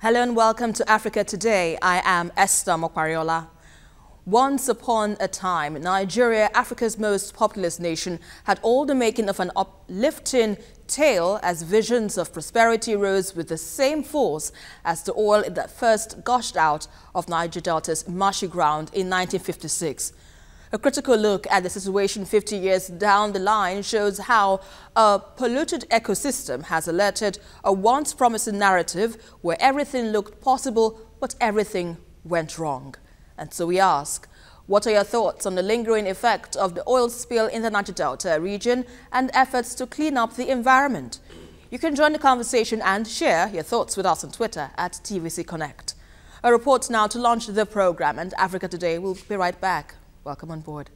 Hello and welcome to Africa Today. I am Esther Mokwariola. Once upon a time, Nigeria, Africa's most populous nation, had all the making of an uplifting tale as visions of prosperity rose with the same force as the oil that first gushed out of Niger Delta's marshy ground in 1956. A critical look at the situation 50 years down the line shows how a polluted ecosystem has alerted a once promising narrative where everything looked possible but everything went wrong. And so we ask, what are your thoughts on the lingering effect of the oil spill in the Niger Delta region and efforts to clean up the environment? You can join the conversation and share your thoughts with us on Twitter at TVC Connect. A report now to launch the program, and Africa Today will be right back. Welcome on board.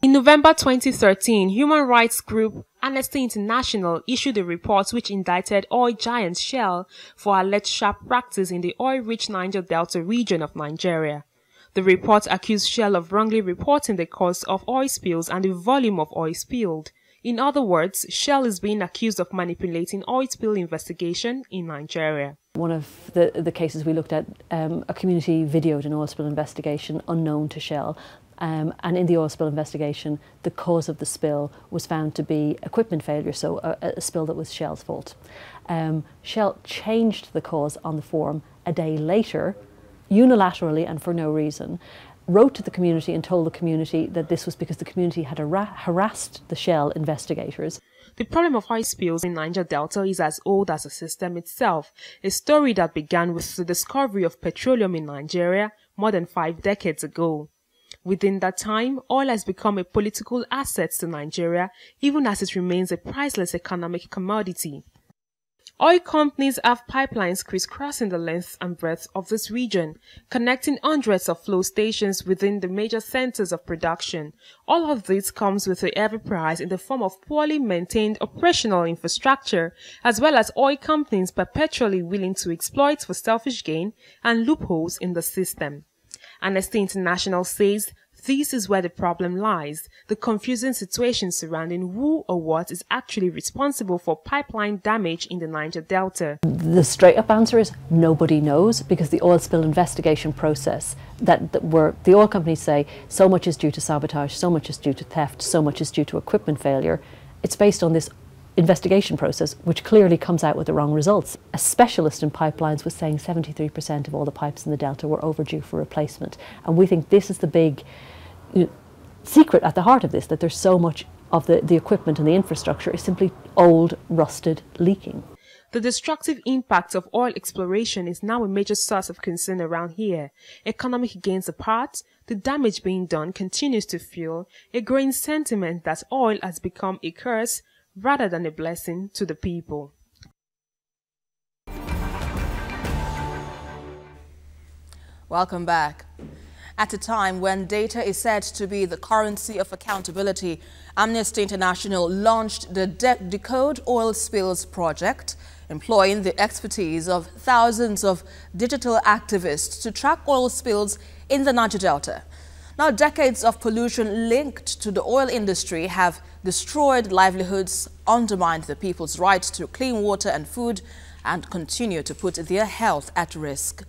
In November 2013, human rights group Amnesty International issued a report which indicted oil giant Shell for alleged sharp practice in the oil-rich Niger Delta region of Nigeria. The report accused Shell of wrongly reporting the cause of oil spills and the volume of oil spilled. In other words, Shell is being accused of manipulating oil spill investigation in Nigeria. One of the cases we looked at, a community videoed an oil spill investigation unknown to Shell. And in the oil spill investigation, the cause of the spill was found to be equipment failure, so a spill that was Shell's fault. Shell changed the cause on the form a day later, unilaterally and for no reason, wrote to the community and told the community that this was because the community had harassed the Shell investigators. The problem of oil spills in Niger Delta is as old as the system itself, a story that began with the discovery of petroleum in Nigeria more than 5 decades ago. Within that time, oil has become a political asset to Nigeria, even as it remains a priceless economic commodity. Oil companies have pipelines crisscrossing the length and breadth of this region, connecting hundreds of flow stations within the major centers of production. All of this comes with a heavy price in the form of poorly maintained operational infrastructure, as well as oil companies perpetually willing to exploit for selfish gain and loopholes in the system. Amnesty International says this is where the problem lies, the confusing situation surrounding who or what is actually responsible for pipeline damage in the Niger Delta. The straight up answer is nobody knows, because the oil spill investigation process where the oil companies say so much is due to sabotage, so much is due to theft, so much is due to equipment failure, it's based on this investigation process, which clearly comes out with the wrong results. A specialist in pipelines was saying 73% of all the pipes in the Delta were overdue for replacement. And we think this is the big secret at the heart of this, that there's so much of the equipment and the infrastructure is simply old, rusted, leaking. The destructive impact of oil exploration is now a major source of concern around here. Economic gains apart, the damage being done continues to fuel a growing sentiment that oil has become a curse rather than a blessing to the people. Welcome back. At a time when data is said to be the currency of accountability, Amnesty International launched the Decode Oil Spills project, employing the expertise of thousands of digital activists to track oil spills in the Niger Delta. Now, decades of pollution linked to the oil industry have destroyed livelihoods, undermined the people's right to clean water and food, and continue to put their health at risk.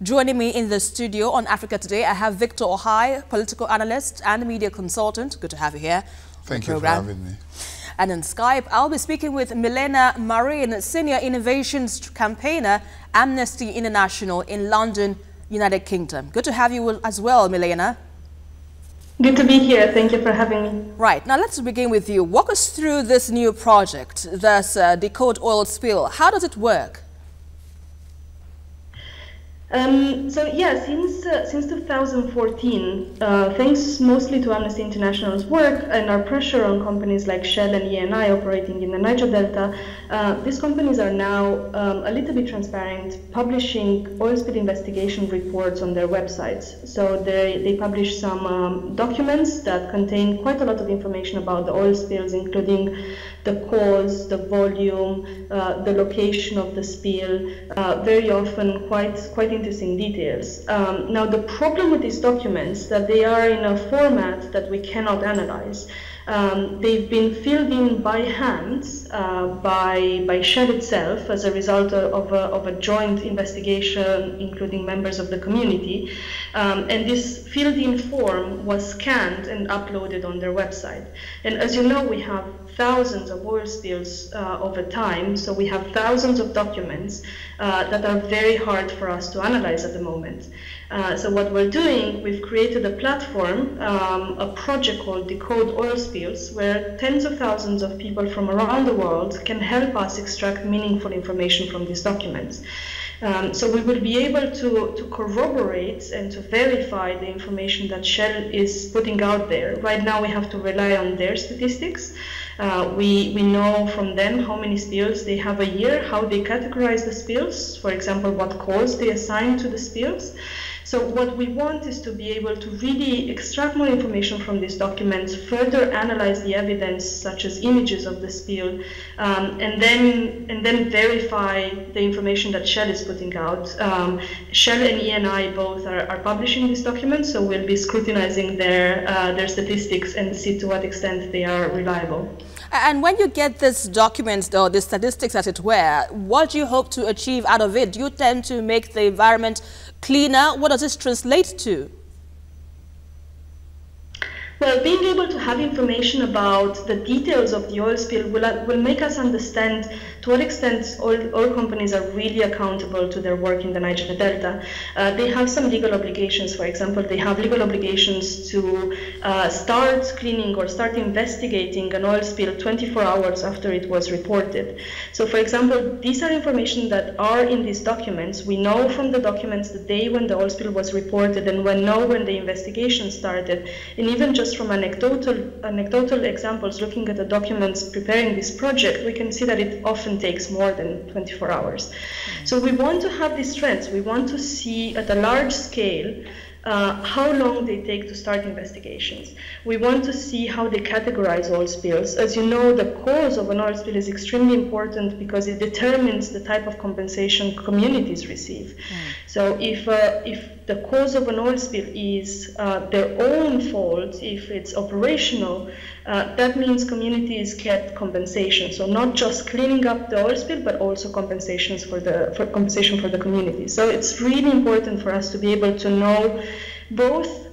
Joining me in the studio on Africa Today, I have Victor Ohai, political analyst and media consultant. Good to have you here. Thank you for having me. And on Skype, I'll be speaking with Milena Marin, Senior Innovations Campaigner, Amnesty International in London, United Kingdom. Good to have you as well, Milena. Good to be here. Thank you for having me. Right. Now let's begin with you. Walk us through this new project, this Decode Oil Spill. How does it work? Since 2014, thanks mostly to Amnesty International's work and our pressure on companies like Shell and Eni operating in the Niger Delta, these companies are now a little bit transparent, publishing oil spill investigation reports on their websites. So they publish some documents that contain quite a lot of information about the oil spills, including the cause, the volume, the location of the spill, very often quite interesting details. Now, the problem with these documents that they are in a format that we cannot analyze. They've been filled in by hand by Shell itself as a result of a joint investigation, including members of the community. And this filled-in form was scanned and uploaded on their website. And as you know, we have thousands of oil spills over time, so we have thousands of documents that are very hard for us to analyze at the moment. So what we're doing, we've created a platform, a project called Decode Oil Spills, where tens of thousands of people from around the world can help us extract meaningful information from these documents. So we will be able to corroborate and to verify the information that Shell is putting out there. Right now we have to rely on their statistics. We know from them how many spills they have a year, how they categorize the spills, for example, what cause they assign to the spills. So what we want is to be able to really extract more information from these documents, further analyze the evidence, such as images of the spill, and then verify the information that Shell is putting out. Shell and E&I both are publishing these documents, so we'll be scrutinizing their statistics and see to what extent they are reliable. And when you get this document, or the statistics as it were, what do you hope to achieve out of it? Do you tend to make the environment cleaner? What does this translate to? Well, being able to have information about the details of the oil spill will make us understand to what extent oil companies are really accountable to their work in the Niger Delta. They have some legal obligations. For example, they have legal obligations to start cleaning or start investigating an oil spill 24 hours after it was reported. So, for example, these are information that are in these documents. We know from the documents the day when the oil spill was reported, and we know when the investigation started, and even just from anecdotal examples, looking at the documents preparing this project, we can see that it often takes more than 24 hours. So we want to have these trends. We want to see at a large scale how long they take to start investigations. We want to see how they categorize oil spills. As you know, the cause of an oil spill is extremely important because it determines the type of compensation communities receive. So if the cause of an oil spill is their own fault, if it's operational, that means communities get compensation. So not just cleaning up the oil spill, but also compensation for the community. So it's really important for us to be able to know both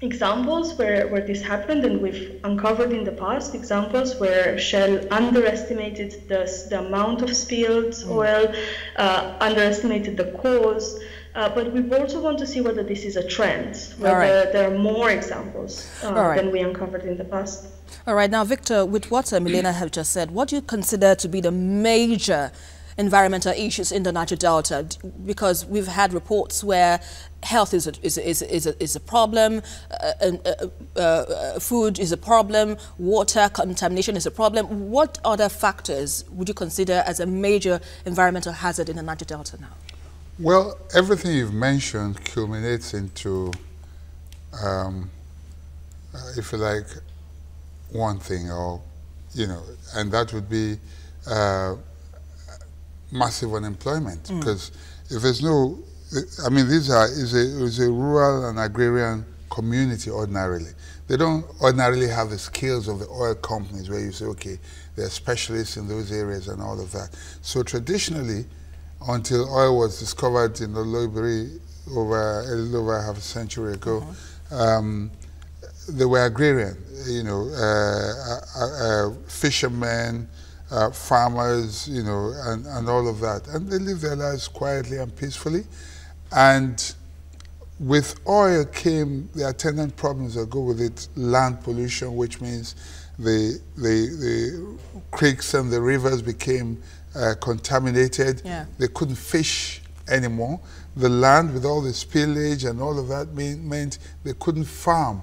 examples where this happened, and we've uncovered in the past examples where Shell underestimated the amount of spilled oil, underestimated the cause. But we also want to see whether this is a trend, whether there are more examples than we uncovered in the past. All right. Now, Victor, with what Milena have just said, what do you consider to be the major environmental issues in the Niger Delta? Because we've had reports where health is a problem, food is a problem, water contamination is a problem. What other factors would you consider as a major environmental hazard in the Niger Delta now? Well, everything you've mentioned culminates into, if you like, one thing, or, and that would be massive unemployment. Because if there's no, I mean, is a rural and agrarian community ordinarily. They don't ordinarily have the skills of the oil companies where you say, okay, they're specialists in those areas and all of that. So traditionally, until oil was discovered in the Loibiri a little over half a century ago, they were agrarian, fishermen, farmers, and all of that. And they lived their lives quietly and peacefully. And with oil came the attendant problems that go with it: land pollution, which means the creeks and the rivers became contaminated. They couldn't fish anymore. The land, with all the spillage and all of that, meant they couldn't farm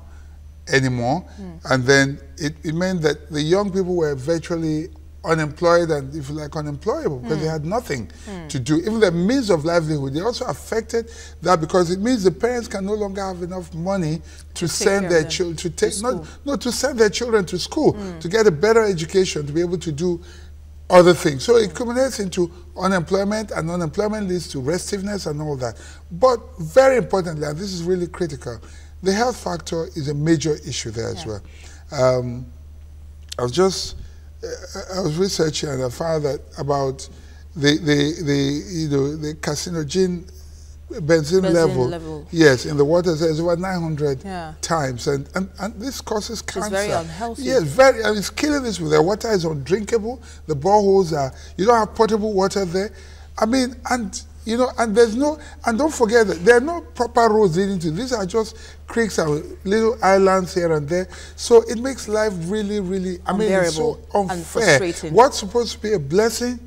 anymore. And then it meant that the young people were virtually unemployed and, if you like, unemployable, because they had nothing to do. Even the means of livelihood, they also affected that, because it means the parents can no longer have enough money to send their children to send their children to school, to get a better education, to be able to do other things. So it culminates into unemployment, and unemployment leads to restiveness and all that. But very importantly, and this is really critical, the health factor is a major issue there as well. I was researching and I found that about the carcinogen benzene level, yes, in the water is over 900 times, and this causes cancer. It's very unhealthy. Yes, it's killing us. The water is undrinkable. The boreholes you don't have potable water there. I mean, and there's no, and don't forget that there are no proper roads leading to these are just creeks and little islands here and there. So it makes life really, really, I mean, it's so unfair. And frustrating. What's supposed to be a blessing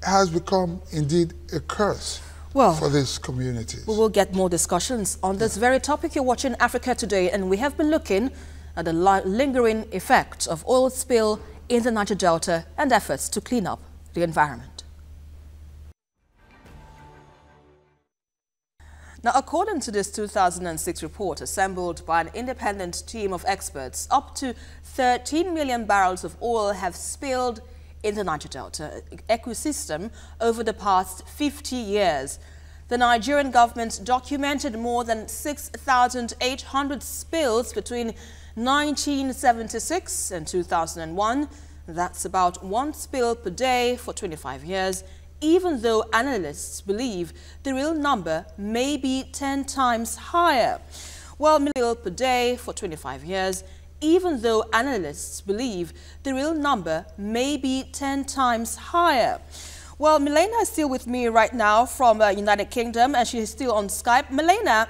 has become indeed a curse for these communities. We will get more discussions on this very topic. You're watching Africa Today, and we have been looking at the lingering effects of oil spill in the Niger Delta and efforts to clean up the environment. Now, according to this 2006 report assembled by an independent team of experts, up to 13 million barrels of oil have spilled in the Niger Delta ecosystem over the past 50 years. The Nigerian government documented more than 6,800 spills between 1976 and 2001. That's about one spill per day for 25 years. Even though analysts believe the real number may be 10 times higher. Well, million per day for 25 years, even though analysts believe the real number may be 10 times higher. Well, Milena is still with me right now from United Kingdom, and she is still on Skype. Milena,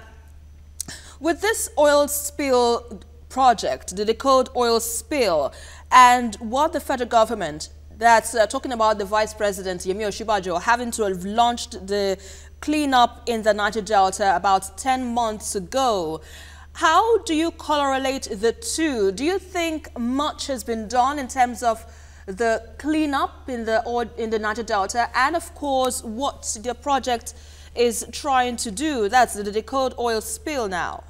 with this oil spill project, the Decode Oil Spill, and what the federal government that's talking about the Vice President, Yemi Osinbajo, having to have launched the cleanup in the Niger Delta about 10 months ago. How do you correlate the two? Do you think much has been done in terms of the cleanup in the Niger Delta, and of course what the project is trying to do? That's the Decode Oil Spill now.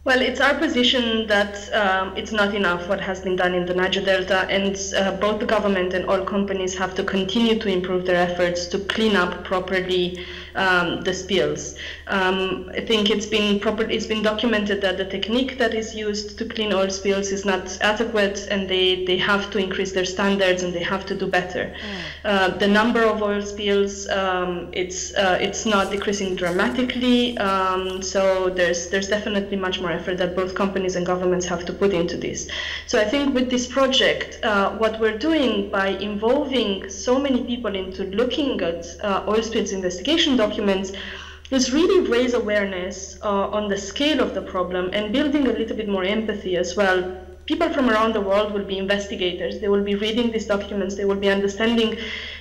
Well, it's our position that it's not enough what has been done in the Niger Delta, and both the government and oil companies have to continue to improve their efforts to clean up properly the spills. I think it's been documented that the technique that is used to clean oil spills is not adequate, and they have to increase their standards and they have to do better. The number of oil spills, it's not decreasing dramatically, so there's definitely much more effort that both companies and governments have to put into this. So I think with this project, what we're doing by involving so many people into looking at oil spills investigation documents is really raise awareness on the scale of the problem and building a little bit more empathy as well. People from around the world will be investigators. They will be reading these documents. They will be understanding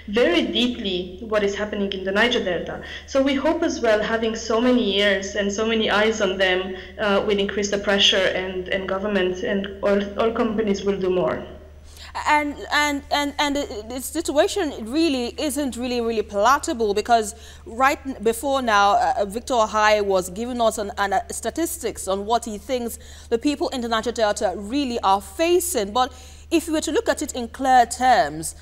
very deeply what is happening in the Niger Delta. So we hope as well, having so many ears and so many eyes on them will increase the pressure, and government and all companies will do more. And the situation really isn't really palatable, because right before now, Victor Ohai was giving us statistics on what he thinks the people in the Niger Delta really are facing. But if we were to look at it in clear terms,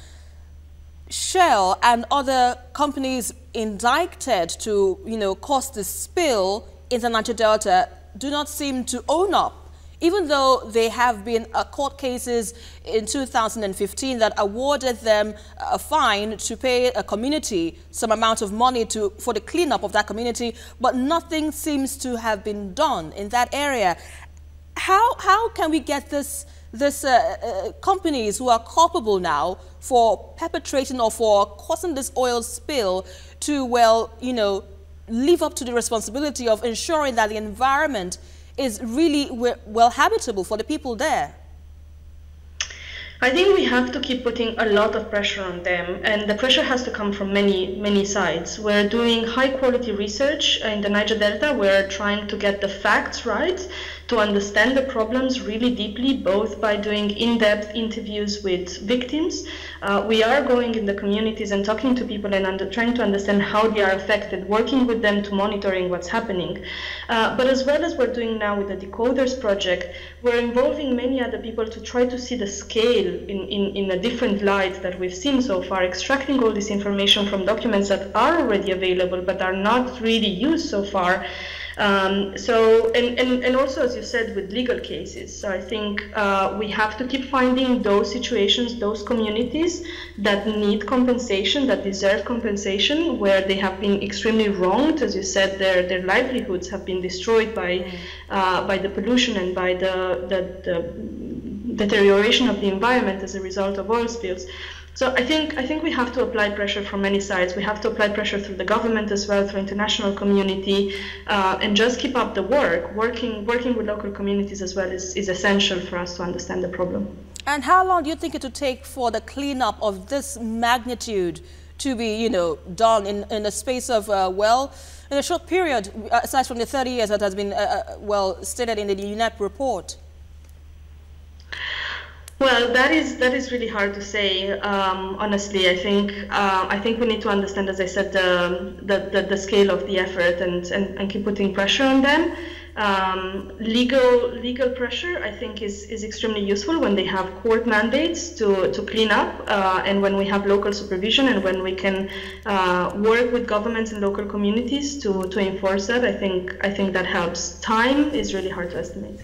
Shell and other companies indicted to, cause the spill in the Niger Delta do not seem to own up, even though there have been court cases in 2015 that awarded them a fine to pay a community some amount of money for the cleanup of that community, but nothing seems to have been done in that area. How can we get this companies who are culpable now for perpetrating or for causing this oil spill to, live up to the responsibility of ensuring that the environment is really well habitable for the people there? I think we have to keep putting a lot of pressure on them, and the pressure has to come from many sides. We're doing high quality research in the Niger Delta. We're trying to get the facts right, to understand the problems really deeply, both by doing in-depth interviews with victims. We are going in the communities and talking to people and trying to understand how they are affected, working with them to monitoring what's happening. But as well as we're doing now with the Decoders project, we're involving many other people to try to see the scale in a different light that we've seen so far, extracting all this information from documents that are already available but are not really used so far, And also, as you said, with legal cases. So I think we have to keep finding those situations, those communities that need compensation, that deserve compensation, where they have been extremely wronged. As you said, their livelihoods have been destroyed by the pollution and by the deterioration of the environment as a result of oil spills. So I think we have to apply pressure from many sides. We have to apply pressure through the government as well, through international community, and just keep up the work. Working with local communities as well is essential for us to understand the problem. And how long do you think it would take for the cleanup of this magnitude to be, done in a space of, in a short period, aside from the 30 years that has been, stated in the UNEP report? Well, that is really hard to say. Honestly, I think we need to understand, as I said, the scale of the effort and keep putting pressure on them. Legal pressure, I think, is extremely useful when they have court mandates to clean up, and when we have local supervision, and when we can work with governments and local communities to enforce that. I think that helps. Time is really hard to estimate.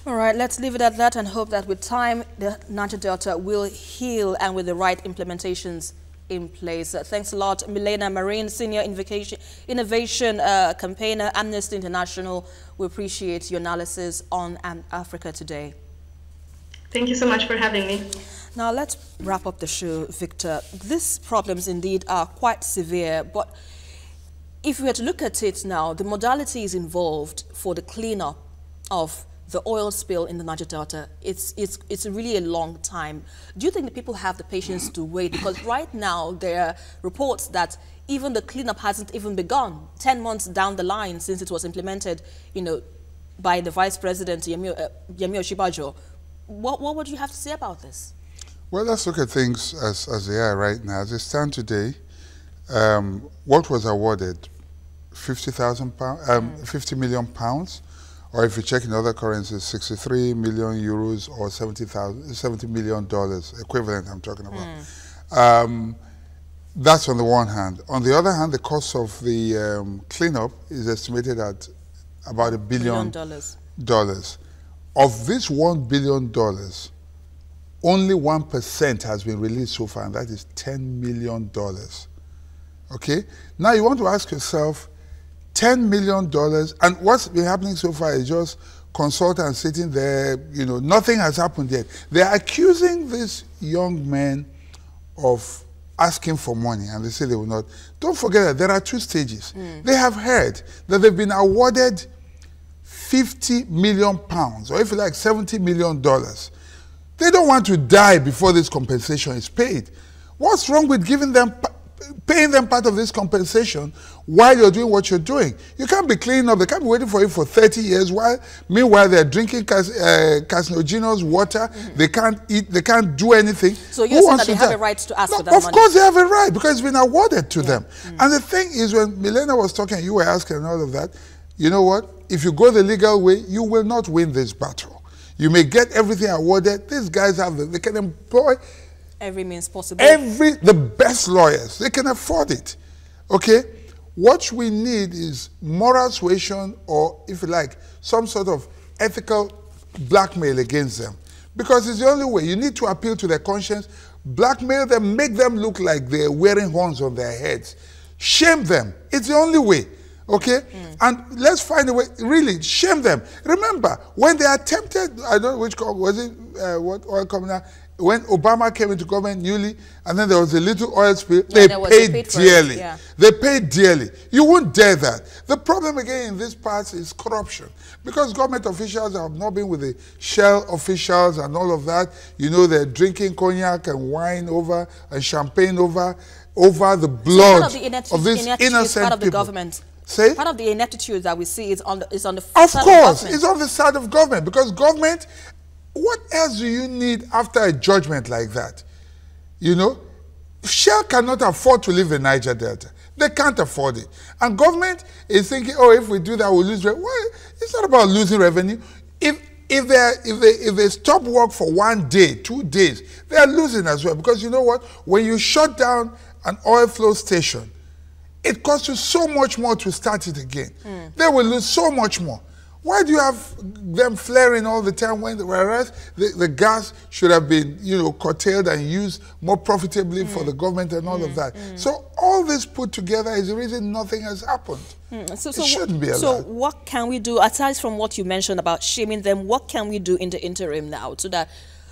All right, let's leave it at that and hope that with time the Niger Delta will heal and with the right implementations in place. Thanks a lot, Milena Marine, Senior Innovation Campaigner, Amnesty International. We appreciate your analysis on Africa Today. Thank you so much for having me. Now let's wrap up the show, Victor. These problems indeed are quite severe, but if we were to look at it now, the modalities involved for the cleanup of the oil spill in the Niger Delta, it's really a long time. Do you think the people have the patience to wait? Because right now there are reports that even the cleanup hasn't even begun 10 months down the line since it was implemented, by the Vice President Yemi Osinbajo. What would you have to say about this? Well, let's look at things as they are right now. As they stand today, what was awarded, £50 million. Or if you check in other currencies, 63 million euros or $70 million equivalent I'm talking about. That's on the one hand. On the other hand, the cost of the cleanup is estimated at about $1 billion. Of this $1 billion, only 1% has been released so far, and that is $10 million. Okay? Now you want to ask yourself, $10 million, and what's been happening so far is just consultants sitting there, nothing has happened yet. They're accusing these young men of asking for money, and they say they will not. Don't forget that there are two stages. They have heard that they've been awarded £50 million, or if you like, $70 million. They don't want to die before this compensation is paid. What's wrong with paying them part of this compensation while you're doing what you're doing? You can't be cleaning up. They can't be waiting for you for 30 years meanwhile they're drinking carcinogenous water. They can't eat, they can't do anything. So you're saying that they have a right to ask for that money? Of course they have a right, because it's been awarded to them. And the thing is, when Milena was talking, you were asking and all of that, you know what? If you go the legal way, you will not win this battle. You may get everything awarded. These guys they can employ every means possible. The best lawyers, they can afford it. Okay? What we need is moral suasion, or if you like, some sort of ethical blackmail against them. Because it's the only way. You need to appeal to their conscience, blackmail them, make them look like they're wearing horns on their heads. Shame them. It's the only way. Okay? And let's find a way, really, shame them. Remember, when they attempted, I don't know which, was it, what oil company, when Obama came into government newly, and then there was a little oil spill, they paid dearly. They paid dearly. You won't dare that. The problem again in this part is corruption. Because government officials have not been with the Shell officials and all of that. They're drinking cognac and wine over, and champagne over the blood of these innocent people. Government. Say? Part of the ineptitude that we see is on the side of government. Of course, it's on the side of government, because government, what else do you need after a judgment like that? Shell cannot afford to live in Niger Delta. They can't afford it. And government is thinking, oh, if we do that, we'll lose revenue. Well, it's not about losing revenue. If they stop work for 1 day, 2 days, they are losing as well. Because you know what? When you shut down an oil flow station, it costs you so much more to start it again. They will lose so much more. Why do you have them flaring all the time whereas the gas should have been, curtailed and used more profitably for the government and all of that? So all this put together is the reason nothing has happened. It shouldn't be allowed. So what can we do, aside from what you mentioned about shaming them, what can we do in the interim now so that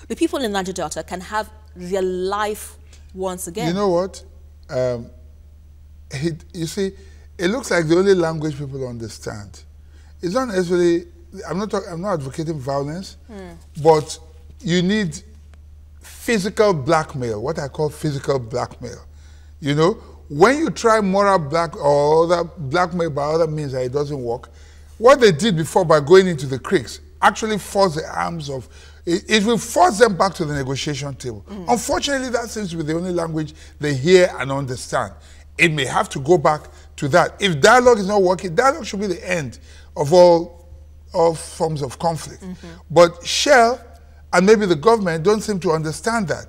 the people in Niger Delta can have their life once again? You know what? You see, it looks like the only language people understand. It's not necessarily, I'm not advocating violence, but you need physical blackmail, what I call physical blackmail. When you try moral or other blackmail by other means that it doesn't work, what they did before by going into the creeks actually forced the arms of, it will force them back to the negotiation table. Unfortunately, that seems to be the only language they hear and understand. It may have to go back to that. If dialogue is not working, dialogue should be the end of all forms of conflict. But Shell and maybe the government don't seem to understand that.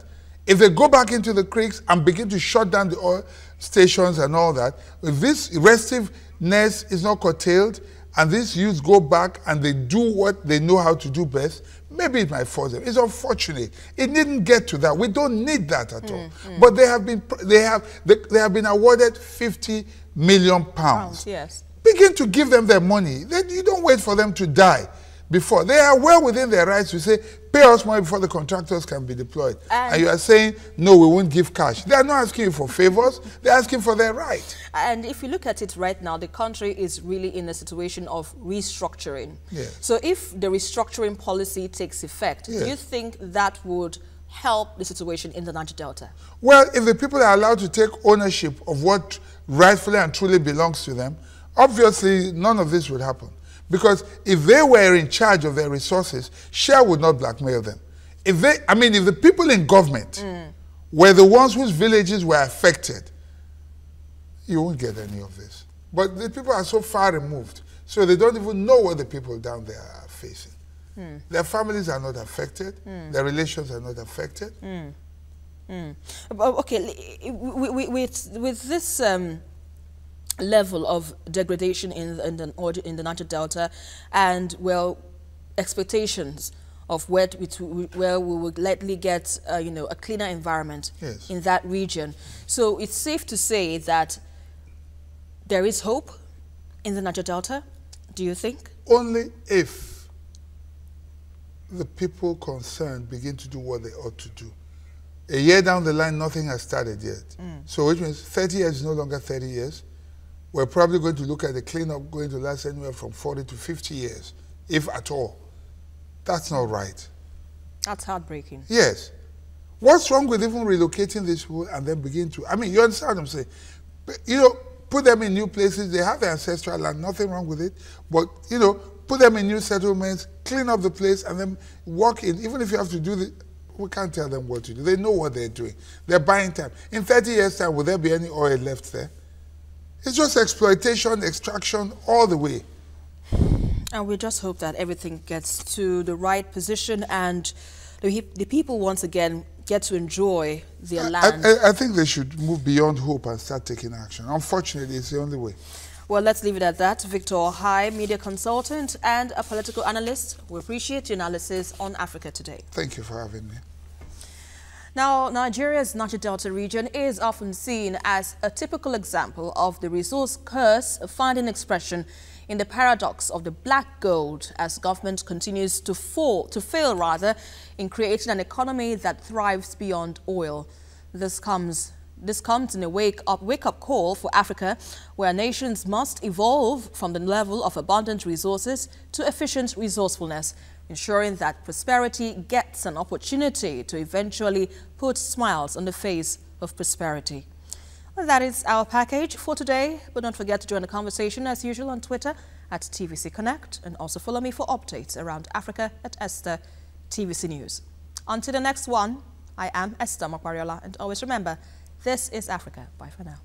If they go back into the creeks and begin to shut down the oil stations and all that, if this restiveness is not curtailed and these youths go back and they do what they know how to do best, maybe it might force them. It's unfortunate. It didn't get to that. We don't need that at all. But they have been awarded £50 million. Yes. Begin to give them their money. You don't wait for them to die before. They are well within their rights to say, pay us money before the contractors can be deployed. And you are saying, no, we won't give cash. They are not asking you for favors. They're asking for their right. And if you look at it right now, the country is really in a situation of restructuring. Yes. So if the restructuring policy takes effect, do you think that would help the situation in the Niger Delta? Well, if the people are allowed to take ownership of what rightfully and truly belongs to them, obviously none of this would happen. Because if they were in charge of their resources, Shell would not blackmail them. If the people in government were the ones whose villages were affected, you won't get any of this. But the people are so far removed, so they don't even know what the people down there are facing. Their families are not affected, their relations are not affected. Okay, with this level of degradation in the Niger Delta, and expectations of where we would likely get a cleaner environment in that region. So it's safe to say that there is hope in the Niger Delta, do you think? Only if the people concerned begin to do what they ought to do. A year down the line, nothing has started yet. So which means 30 years is no longer 30 years. We're probably going to look at the cleanup going to last anywhere from 40 to 50 years, if at all. That's not right. That's heartbreaking. Yes. What's wrong with even relocating these people and then begin to, you understand what I'm saying? Put them in new places. They have their ancestral land, nothing wrong with it. But, put them in new settlements, clean up the place, and then walk in. Even if you have to do we can't tell them what to do. They know what they're doing. They're buying time. In 30 years' time, will there be any oil left there? It's just exploitation, extraction, all the way. And we just hope that everything gets to the right position and the people once again get to enjoy their land. I think they should move beyond hope and start taking action. Unfortunately, it's the only way. Well, let's leave it at that. Victor Ohai, media consultant and a political analyst. We appreciate your analysis on Africa Today. Thank you for having me. Now, Nigeria's Niger Delta region is often seen as a typical example of the resource curse finding expression in the paradox of the black gold as government continues to fail in creating an economy that thrives beyond oil. This comes in a wake-up call for Africa, where nations must evolve from the level of abundant resources to efficient resourcefulness, ensuring that prosperity gets an opportunity to eventually put smiles on the face of prosperity. Well, that is our package for today, but don't forget to join the conversation as usual on Twitter at TVC Connect, and also follow me for updates around Africa at Esther TVC News. Until the next one, I am Esther Makwariola, and always remember, this is Africa. Bye for now.